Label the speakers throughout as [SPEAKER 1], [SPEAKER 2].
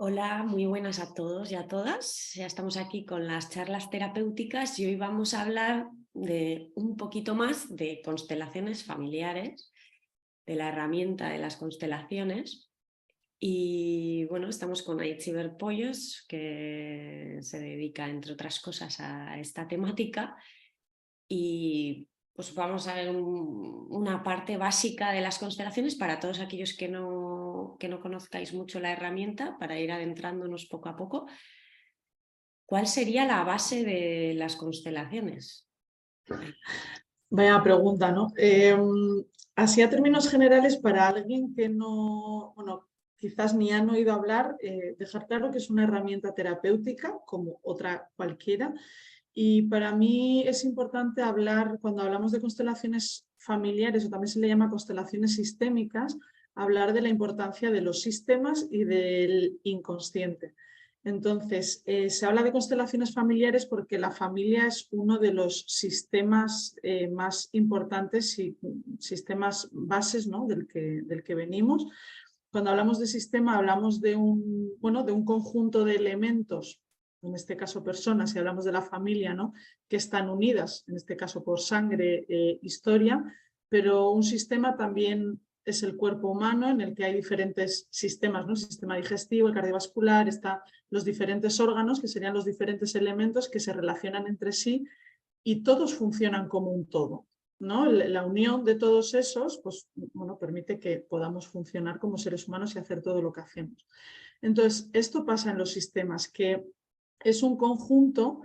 [SPEAKER 1] Hola, muy buenas a todos y a todas. Ya estamos aquí con las charlas terapéuticas y hoy vamos a hablar de un poquito más de constelaciones familiares, de la herramienta de las constelaciones. Y bueno, estamos con Aitziber Pollos, que se dedica, entre otras cosas, a esta temática. Y pues vamos a ver una parte básica de las constelaciones para todos aquellos que no conozcáis mucho la herramienta, para ir adentrándonos poco a poco. ¿Cuál sería la base de las constelaciones?
[SPEAKER 2] Vaya pregunta, ¿no? Así a términos generales, para alguien que no, bueno, quizás ni han oído hablar, dejar claro que es una herramienta terapéutica como otra cualquiera. Y para mí es importante hablar, cuando hablamos de constelaciones familiares, o también se le llama constelaciones sistémicas, hablar de la importancia de los sistemas y del inconsciente. Entonces, se habla de constelaciones familiares porque la familia es uno de los sistemas más importantes y sistemas bases, ¿no? del que venimos. Cuando hablamos de sistema, hablamos de un conjunto de elementos, en este caso personas, si hablamos de la familia, ¿no? que están unidas, en este caso por sangre, historia, pero un sistema también es el cuerpo humano en el que hay diferentes sistemas, ¿no? El sistema digestivo, el cardiovascular, están los diferentes órganos, que serían los diferentes elementos que se relacionan entre sí y todos funcionan como un todo, ¿no? La unión de todos esos pues, bueno, permite que podamos funcionar como seres humanos y hacer todo lo que hacemos. Entonces, esto pasa en los sistemas, que es un conjunto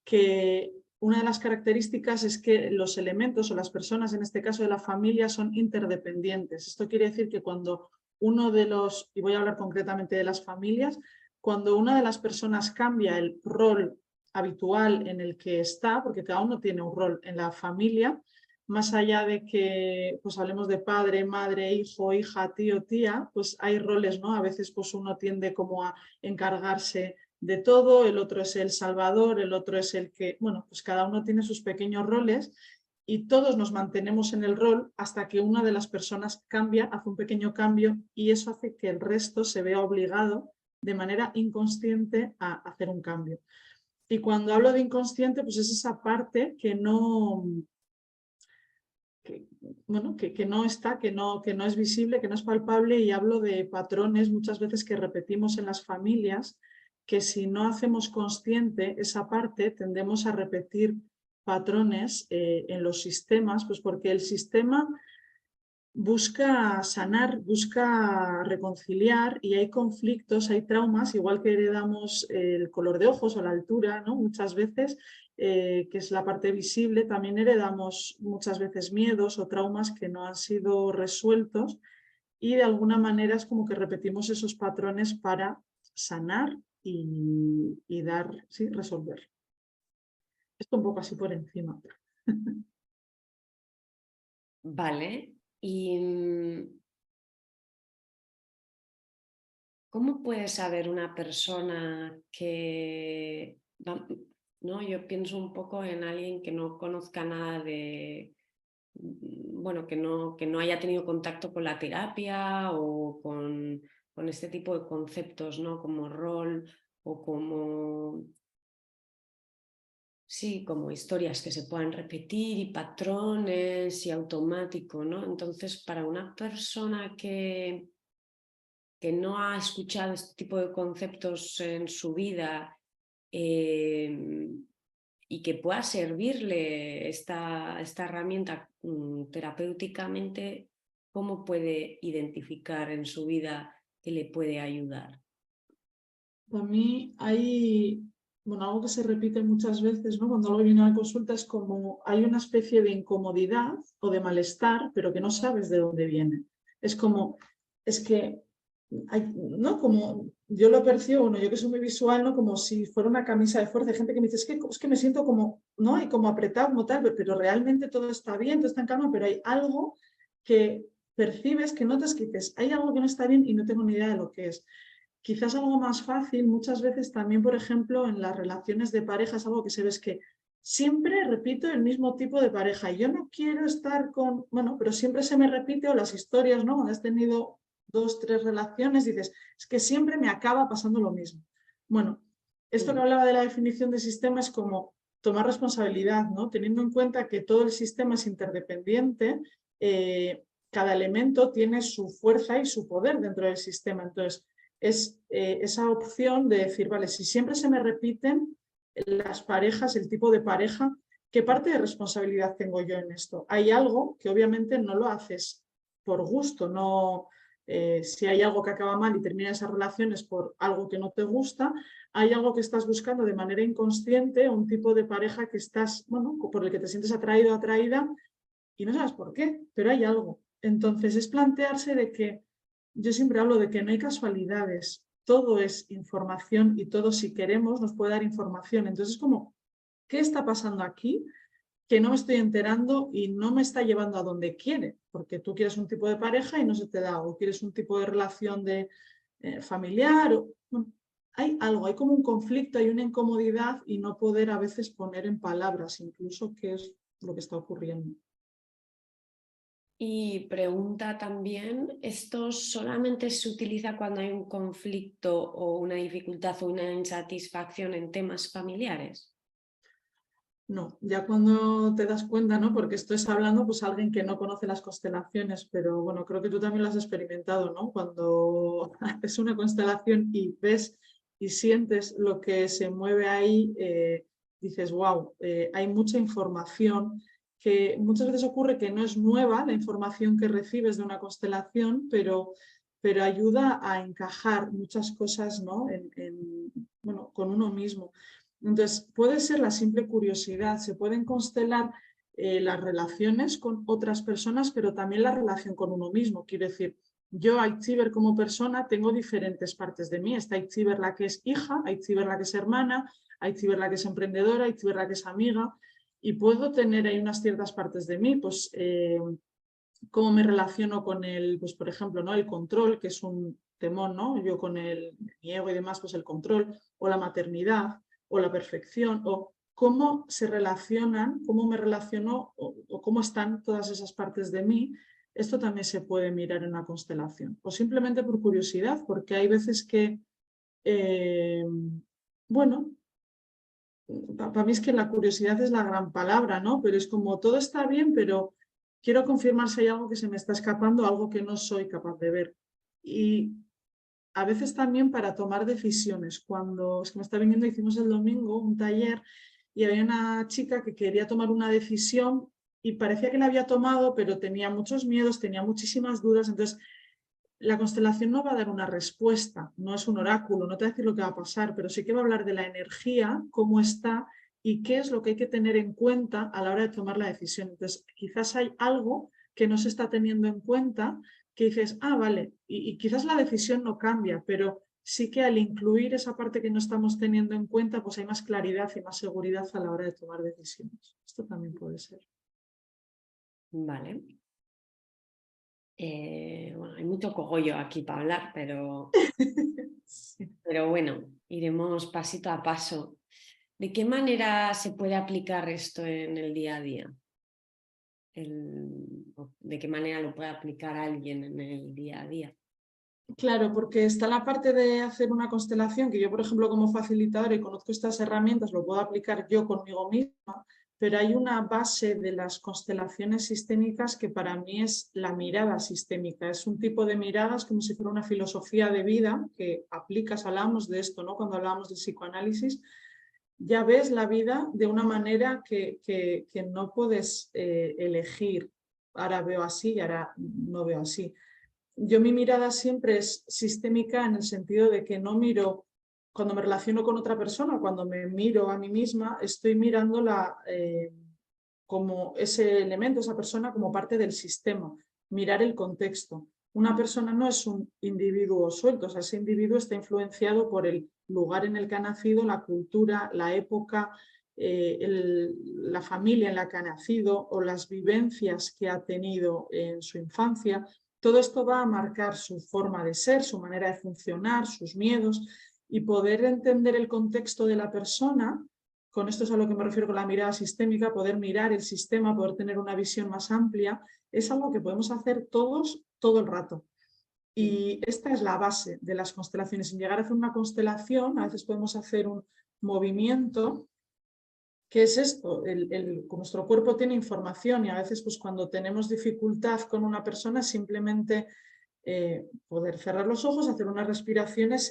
[SPEAKER 2] que una de las características es que los elementos o las personas, en este caso de la familia, son interdependientes. Esto quiere decir que cuando uno de los, y voy a hablar concretamente de las familias, cuando una de las personas cambia el rol habitual en el que está, porque cada uno tiene un rol en la familia, más allá de que pues hablemos de padre, madre, hijo, hija, tío, tía, pues hay roles, ¿no? A veces pues uno tiende como a encargarse de todo, el otro es el salvador, el otro es el que, bueno, pues cada uno tiene sus pequeños roles y todos nos mantenemos en el rol hasta que una de las personas cambia, hace un pequeño cambio y eso hace que el resto se vea obligado de manera inconsciente a hacer un cambio. Y cuando hablo de inconsciente, pues es esa parte que no, que, bueno, que no está, que no es visible, que no es palpable, y hablo de patrones muchas veces que repetimos en las familias, que si no hacemos consciente esa parte, tendemos a repetir patrones en los sistemas, pues porque el sistema busca sanar, busca reconciliar y hay conflictos, hay traumas, igual que heredamos el color de ojos o la altura, ¿no? Muchas veces, que es la parte visible, también heredamos muchas veces miedos o traumas que no han sido resueltos y de alguna manera es como que repetimos esos patrones para sanar y dar, sí, resolver. Esto un poco así por encima.
[SPEAKER 1] Vale. ¿Y cómo puede saber una persona que, no? Yo pienso un poco en alguien que no conozca nada de, bueno, que no haya tenido contacto con la terapia o con este tipo de conceptos, ¿no? Como rol o como, sí, como historias que se puedan repetir y patrones y automático, ¿no? Entonces, para una persona que no ha escuchado este tipo de conceptos en su vida, y que pueda servirle esta herramienta terapéuticamente, ¿cómo puede identificar en su vida que le puede ayudar?
[SPEAKER 2] Para mí hay, bueno, algo que se repite muchas veces, ¿no? Cuando algo viene a la consulta es como hay una especie de incomodidad o de malestar, pero que no sabes de dónde viene. Es como, es que, hay, ¿no? Como yo lo percibo, bueno, yo que soy muy visual, ¿no? Como si fuera una camisa de fuerza. Hay gente que me dice, es que me siento como, ¿no? Hay como apretado, como tal, pero realmente todo está bien, todo está en calma, pero hay algo que percibes que no te esquites. Hay algo que no está bien y no tengo ni idea de lo que es. Quizás algo más fácil, muchas veces también, por ejemplo, en las relaciones de pareja es algo que se ve, es que siempre repito el mismo tipo de pareja. Yo no quiero estar con, bueno, pero siempre se me repite, o las historias, ¿no? Cuando has tenido 2, 3 relaciones, dices, es que siempre me acaba pasando lo mismo. Bueno, esto que
[SPEAKER 1] Mm.
[SPEAKER 2] hablaba de la definición de sistema es como tomar responsabilidad, ¿no? Teniendo en cuenta que todo el sistema es interdependiente, cada elemento tiene su fuerza y su poder dentro del sistema. Entonces, es esa opción de decir, vale, si siempre se me repiten las parejas, el tipo de pareja, ¿qué parte de responsabilidad tengo yo en esto? Hay algo que obviamente no lo haces por gusto, no, si hay algo que acaba mal y termina esas relaciones por algo que no te gusta, hay algo que estás buscando de manera inconsciente, un tipo de pareja que estás, bueno, por el que te sientes atraído o atraída y no sabes por qué, pero hay algo. Entonces es plantearse de que, yo siempre hablo de que no hay casualidades, todo es información y todo si queremos nos puede dar información. Entonces es como, ¿qué está pasando aquí? Que no me estoy enterando y no me está llevando a donde quiere, porque tú quieres un tipo de pareja y no se te da, o quieres un tipo de relación de familiar, o, bueno, hay algo, hay como un conflicto, hay una incomodidad y no poder a veces poner en palabras incluso qué es lo que está ocurriendo.
[SPEAKER 1] Y pregunta también, ¿esto solamente se utiliza cuando hay un conflicto o una dificultad o una insatisfacción en temas familiares?
[SPEAKER 2] No, ya cuando te das cuenta, ¿no? Porque esto es hablando, pues alguien que no conoce las constelaciones, pero bueno, creo que tú también lo has experimentado, ¿no? Cuando haces una constelación y ves y sientes lo que se mueve ahí, dices, wow, hay mucha información que muchas veces ocurre que no es nueva la información que recibes de una constelación, pero ayuda a encajar muchas cosas, ¿no? Bueno, con uno mismo. Entonces, puede ser la simple curiosidad, se pueden constelar las relaciones con otras personas, pero también la relación con uno mismo. Quiero decir, yo, Aitziber, como persona, tengo diferentes partes de mí. Está Aitziber la que es hija, Aitziber la que es hermana, Aitziber la que es emprendedora, Aitziber la que es amiga, y puedo tener ahí unas ciertas partes de mí, pues cómo me relaciono con el, pues por ejemplo, ¿no? El control, que es un temón, ¿no? Yo con mi ego y demás, pues el control, o la maternidad, o la perfección, o cómo se relacionan, cómo me relaciono, o cómo están todas esas partes de mí. Esto también se puede mirar en una constelación, o simplemente por curiosidad, porque hay veces que, eh, bueno, para mí es que la curiosidad es la gran palabra, ¿no? Pero es como todo está bien, pero quiero confirmar si hay algo que se me está escapando, algo que no soy capaz de ver. Y a veces también para tomar decisiones. Cuando es que me está viniendo, hicimos el domingo un taller y había una chica que quería tomar una decisión y parecía que la había tomado, pero tenía muchos miedos, tenía muchísimas dudas. Entonces, la constelación no va a dar una respuesta, no es un oráculo, no te va a decir lo que va a pasar, pero sí que va a hablar de la energía, cómo está y qué es lo que hay que tener en cuenta a la hora de tomar la decisión. Entonces, quizás hay algo que no se está teniendo en cuenta que dices, ah, vale, y quizás la decisión no cambia, pero sí que al incluir esa parte que no estamos teniendo en cuenta, pues hay más claridad y más seguridad a la hora de tomar decisiones. Esto también puede ser.
[SPEAKER 1] Vale. Bueno, hay mucho cogollo aquí para hablar,
[SPEAKER 2] Sí.
[SPEAKER 1] pero bueno, iremos pasito a paso. ¿De qué manera se puede aplicar esto en el día a día? ¿De qué manera lo puede aplicar alguien en el día a día?
[SPEAKER 2] Claro, porque está la parte de hacer una constelación, que yo, por ejemplo, como facilitadora y conozco estas herramientas, lo puedo aplicar yo conmigo misma, pero hay una base de las constelaciones sistémicas que para mí es la mirada sistémica. Es un tipo de miradas como si fuera una filosofía de vida que aplicas, hablamos de esto, ¿no? Cuando hablamos de psicoanálisis, ya ves la vida de una manera que no puedes elegir. Ahora veo así y ahora no veo así. Yo mi mirada siempre es sistémica en el sentido de que no miro, cuando me relaciono con otra persona, cuando me miro a mí misma, estoy mirándola como ese elemento, esa persona como parte del sistema, mirar el contexto. Una persona no es un individuo suelto, o sea, ese individuo está influenciado por el lugar en el que ha nacido, la cultura, la época, la familia en la que ha nacido o las vivencias que ha tenido en su infancia. Todo esto va a marcar su forma de ser, su manera de funcionar, sus miedos y poder entender el contexto de la persona. Con esto es a lo que me refiero con la mirada sistémica, poder mirar el sistema, poder tener una visión más amplia, es algo que podemos hacer todos todo el rato. Y esta es la base de las constelaciones. Sin llegar a hacer una constelación, a veces podemos hacer un movimiento. ¿Qué es esto? Nuestro cuerpo tiene información y a veces pues, cuando tenemos dificultad con una persona, simplemente poder cerrar los ojos, hacer unas respiraciones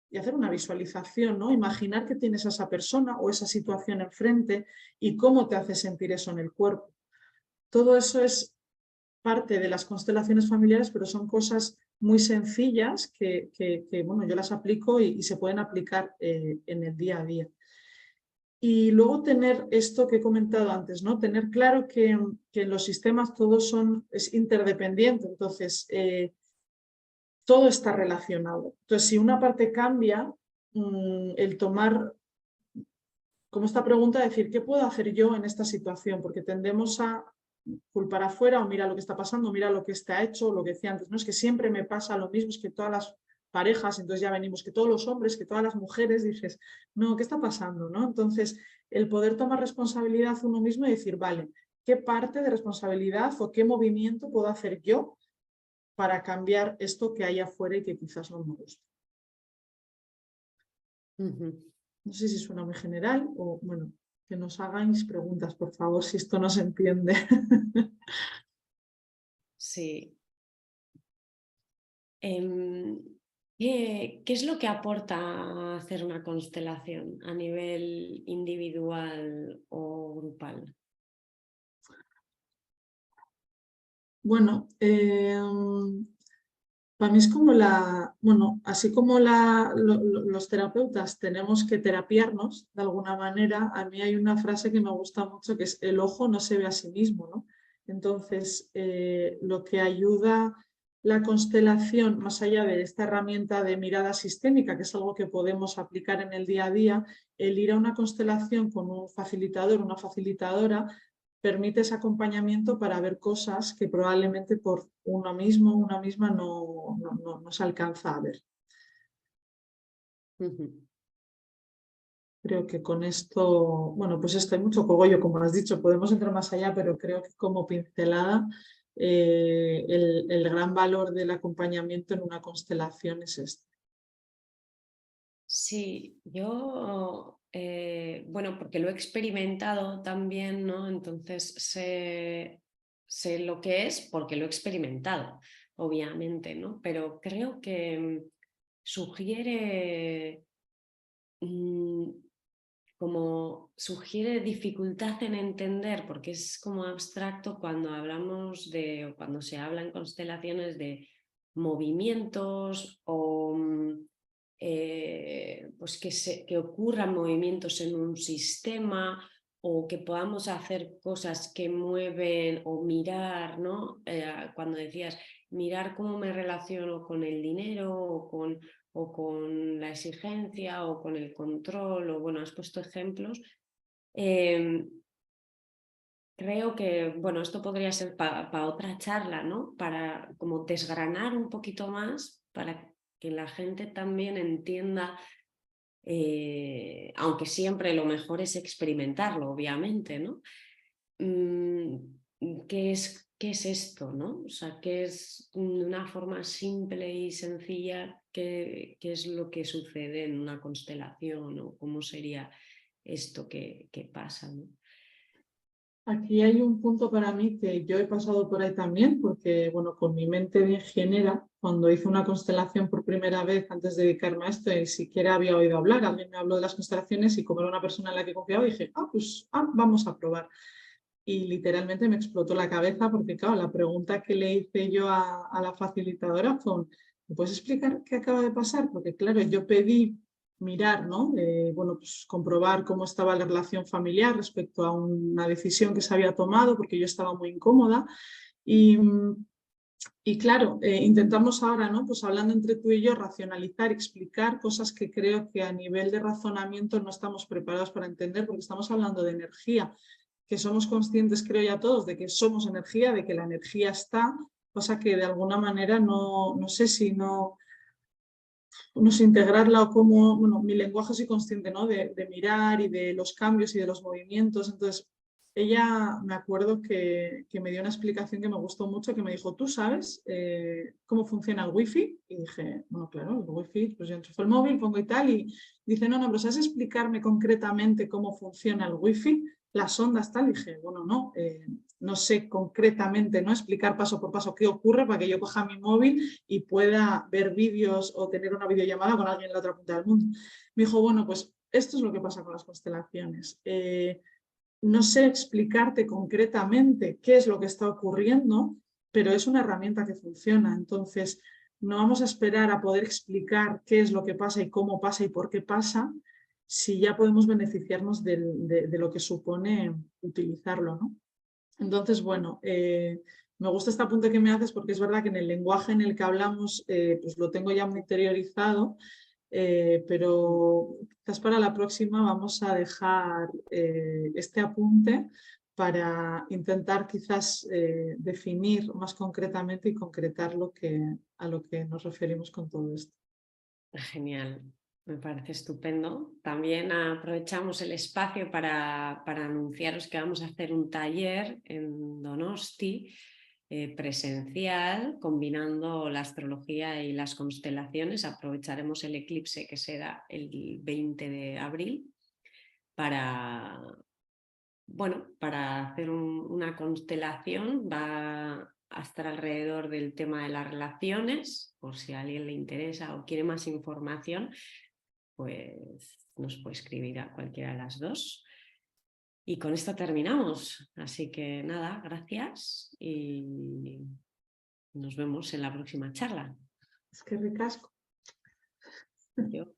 [SPEAKER 2] y hacer una visualización, ¿no? Imaginar que tienes a esa persona o esa situación enfrente y cómo te hace sentir eso en el cuerpo. Todo eso es parte de las constelaciones familiares, pero son cosas muy sencillas que bueno, yo las aplico y se pueden aplicar en el día a día. Y luego tener esto que he comentado antes, ¿no? Tener claro que los sistemas todos es interdependiente, entonces todo está relacionado. Entonces, si una parte cambia, el tomar, como esta pregunta, decir, ¿qué puedo hacer yo en esta situación? Porque tendemos a culpar afuera o mira lo que está pasando, mira lo que está hecho, lo que decía antes, no es que siempre me pasa lo mismo, es que todas las parejas, entonces ya venimos, que todos los hombres, que todas las mujeres, dices, no, ¿qué está pasando? ¿No? Entonces, el poder tomar responsabilidad uno mismo y decir, vale, ¿qué parte de responsabilidad o qué movimiento puedo hacer yo para cambiar esto que hay afuera y que quizás no me gusta? No sé si suena muy general o, bueno, que nos hagáis preguntas, por favor, si esto no se entiende.
[SPEAKER 1] Sí. ¿Qué es lo que aporta hacer una constelación a nivel individual o grupal?
[SPEAKER 2] Bueno, para mí es como bueno, así como los terapeutas tenemos que terapiarnos de alguna manera, a mí hay una frase que me gusta mucho que es el ojo no se ve a sí mismo, ¿no? Entonces, lo que ayuda la constelación, más allá de esta herramienta de mirada sistémica, que es algo que podemos aplicar en el día a día, el ir a una constelación con un facilitador, una facilitadora, permite ese acompañamiento para ver cosas que probablemente por uno mismo, una misma no se alcanza a ver. Creo que con esto, bueno, pues esto hay mucho cogollo, como has dicho, podemos entrar más allá, pero creo que como pincelada, el gran valor del acompañamiento en una constelación es este.
[SPEAKER 1] Sí, yo, bueno, porque lo he experimentado también, ¿no? Entonces sé lo que es porque lo he experimentado, obviamente, ¿no? Pero creo que sugiere, como sugiere dificultad en entender, porque es como abstracto cuando hablamos de, o cuando se habla en constelaciones de movimientos o pues que ocurran movimientos en un sistema o que podamos hacer cosas que mueven o mirar, ¿no? Cuando decías mirar cómo me relaciono con el dinero o con la exigencia o con el control, o bueno, has puesto ejemplos. Creo que, bueno, esto podría ser para otra charla, ¿no? Para como desgranar un poquito más, para que la gente también entienda, aunque siempre lo mejor es experimentarlo, obviamente, ¿no? ¿Qué es esto, ¿no? O sea, ¿qué es de una forma simple y sencilla, qué es lo que sucede en una constelación o cómo sería esto que pasa, ¿no?
[SPEAKER 2] Aquí hay un punto para mí que yo he pasado por ahí también, porque bueno, con mi mente de ingeniera, cuando hice una constelación por primera vez antes de dedicarme a esto, ni siquiera había oído hablar. Alguien me habló de las constelaciones y como era una persona en la que confiaba, dije, pues vamos a probar. Y literalmente me explotó la cabeza porque, claro, la pregunta que le hice yo a la facilitadora fue, ¿me puedes explicar qué acaba de pasar? Porque, claro, yo pedí mirar, ¿no? Bueno, pues comprobar cómo estaba la relación familiar respecto a una decisión que se había tomado, porque yo estaba muy incómoda. Y claro, intentamos ahora, ¿no? Pues hablando entre tú y yo, racionalizar, explicar cosas que creo que a nivel de razonamiento no estamos preparados para entender, porque estamos hablando de energía, que somos conscientes, creo ya todos, de que somos energía, de que la energía está, cosa que de alguna manera no sé si no sé integrarla o cómo, bueno, mi lenguaje soy consciente, ¿no? De mirar y de los cambios y de los movimientos, entonces ella me acuerdo que me dio una explicación que me gustó mucho, que me dijo, ¿tú sabes cómo funciona el wifi? Y dije, bueno, claro, el wifi, pues yo enchufo el móvil, pongo y tal, y dice, no, pero ¿sabes explicarme concretamente cómo funciona el wifi? Las ondas, tal, y dije, bueno, no, no sé concretamente, ¿no? Explicar paso por paso qué ocurre para que yo coja mi móvil y pueda ver vídeos o tener una videollamada con alguien en la otra punta del mundo. Me dijo, bueno, pues esto es lo que pasa con las constelaciones. No sé explicarte concretamente qué es lo que está ocurriendo, pero es una herramienta que funciona. Entonces, no vamos a esperar a poder explicar qué es lo que pasa y cómo pasa y por qué pasa, si ya podemos beneficiarnos de lo que supone utilizarlo, ¿no? Entonces, bueno, me gusta este apunte que me haces porque es verdad que en el lenguaje en el que hablamos pues lo tengo ya muy interiorizado, pero quizás para la próxima vamos a dejar este apunte para intentar quizás definir más concretamente y concretar a lo que nos referimos con todo esto.
[SPEAKER 1] Genial, me parece estupendo. También aprovechamos el espacio para anunciaros que vamos a hacer un taller en Donosti, presencial, combinando la astrología y las constelaciones. Aprovecharemos el eclipse que será el 20 de abril para, bueno, para hacer una constelación. Va a estar alrededor del tema de las relaciones, por si a alguien le interesa o quiere más información, pues nos puede escribir a cualquiera de las dos. Y con esto terminamos. Así que nada, gracias y nos vemos en la próxima charla.
[SPEAKER 2] Es que ricasco.
[SPEAKER 1] Yo.